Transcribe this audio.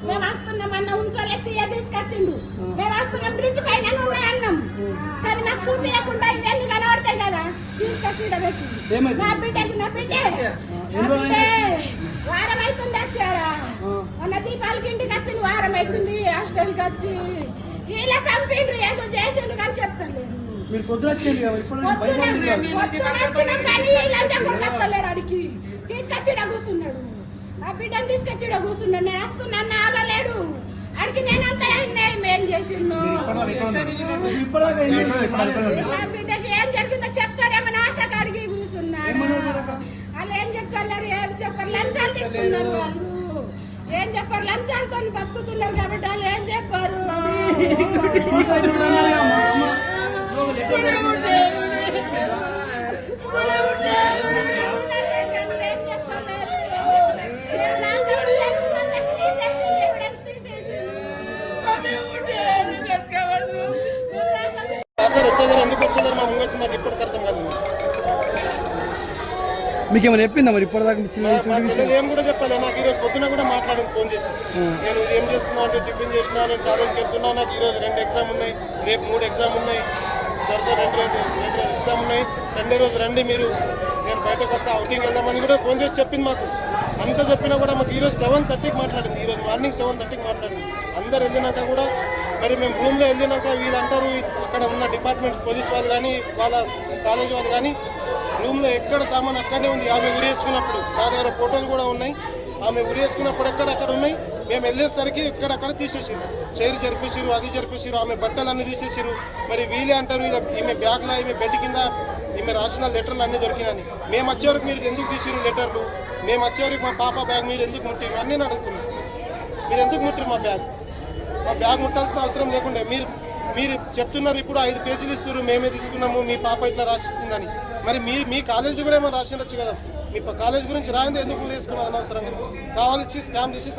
మేము వస్తున్నామన్న ఉంచోలేసి తీసుకొచ్చిండు. మేము వస్తున్నాం బ్రిడ్జ్ పైన అన్నం కానీ నాకు చూపించకుండా ఇవన్నీ కనబడతాయి కదా తీసుకొచ్చి పెట్టింది. నా బిడ్డే వారం అవుతుంది వచ్చాడా మొన్న దీపాలకి ఇంటికి వచ్చింది. వారం అవుతుంది హాస్టల్కి వచ్చి ఇలా చంపిండ్రు ఏదో చేసిండ్రు కానీ చెప్తలేరు. అడికి తీసుకొచ్చి కూర్చున్నాడు. నా బిడ్డను తీసుకొచ్చి కూర్చున్నాడు. నేను వస్తున్నాను ఆగలేడు. అడిగి నేనంతా ఏం చేసిండు. నా బిడ్డకి ఏం జరిగిందో చెప్తారేమో ఆశకు అడిగి కూర్చున్నాడు. వాళ్ళు ఏం చెప్తారు ఏం చెప్పారు లంచాలు తీసుకున్నారు. వాళ్ళు ఏం చెప్పారు లంచాలతో బతుకుతున్నారు కాబట్టి వాళ్ళు ఏం చెప్పారు. ఎందుకు వస్తున్నారు మా ముంగట్టు మాకు ఇప్పటికి అర్థం కాదు. మీకు ఏమైనా చెప్పిందా మరి ఇప్పటిదాకా ఏం కూడా చెప్పాలి. నాకు ఈరోజు పొద్దున కూడా మాట్లాడింది ఫోన్ చేసి. నేను ఏం చేస్తున్నా అంటే టిఫిన్ చేసినా, నేను కాలేజ్కి వెళ్తున్నా, నాకు ఈరోజు 2 ఎగ్జామ్ ఉన్నాయి, రేపు 3 ఎగ్జామ్ ఉన్నాయి, త్వరగా 2 ఎగ్జామ్ ఉన్నాయి, సండే రోజు రండి మీరు, నేను బయటకు వస్తా అవుటింగ్ వెళ్దామని కూడా ఫోన్ చేసి చెప్పింది మాకు. అంతా చెప్పినా కూడా మాకు ఈరోజు 7:30కి మాట్లాడింది. ఈరోజు మార్నింగ్ 7:30కి మాట్లాడింది. అందరు వెళ్ళినాక కూడా మరి మేము రూమ్లో వెళ్ళినాక వీళ్ళు అంటారు అక్కడ ఉన్న డిపార్ట్మెంట్స్ పోలీస్ వాళ్ళు కానీ వాళ్ళ కాలేజ్ వాళ్ళు కానీ రూమ్లో ఎక్కడ సామాన్ అక్కడనే ఉంది. ఆమె ఉరేసుకున్నప్పుడు నా దగ్గర ఫోటోలు కూడా ఉన్నాయి. ఆమె ఉరేసుకున్నప్పుడు ఎక్కడక్కడ ఉన్నాయి. మేము వెళ్ళేసరికి ఎక్కడక్కడ తీసేసారు, చైర్ జరిపేసారు, అది జరిపేసారు, ఆమె బట్టలు అన్నీ తీసేసారు. మరి వీళ్ళే అంటారు ఈమె బ్యాగ్లో ఈమె బెడ్ కింద ఈమె రాసిన లెటర్లు అన్నీ దొరికినాయి. మేము వచ్చేవరకు మీరు ఎందుకు తీసారు లెటర్లు, మేము వచ్చేవరకు మా పాప బ్యాగ్ మీరు ఎందుకు ముట్టారు అని నేను అడుగుతున్నాను. మీరు ఎందుకు ముట్టారు మా బ్యాగ్ ముట్టాల్సిన అవసరం లేకుండా మీరు చెప్తున్నారు. ఇప్పుడు 5 పేజీలు ఇస్తారు, మేమే తీసుకున్నాము, మీ పాప ఇట్లా రాసిందని. మరి మీ కాలేజీ కూడా ఏమైనా రాసినచ్చు కదా. మీ కాలేజ్ గురించి రాయింది ఎందుకు తీసుకున్నారు అనవసరంగా కావాలిచ్చి స్కామ్ చేసి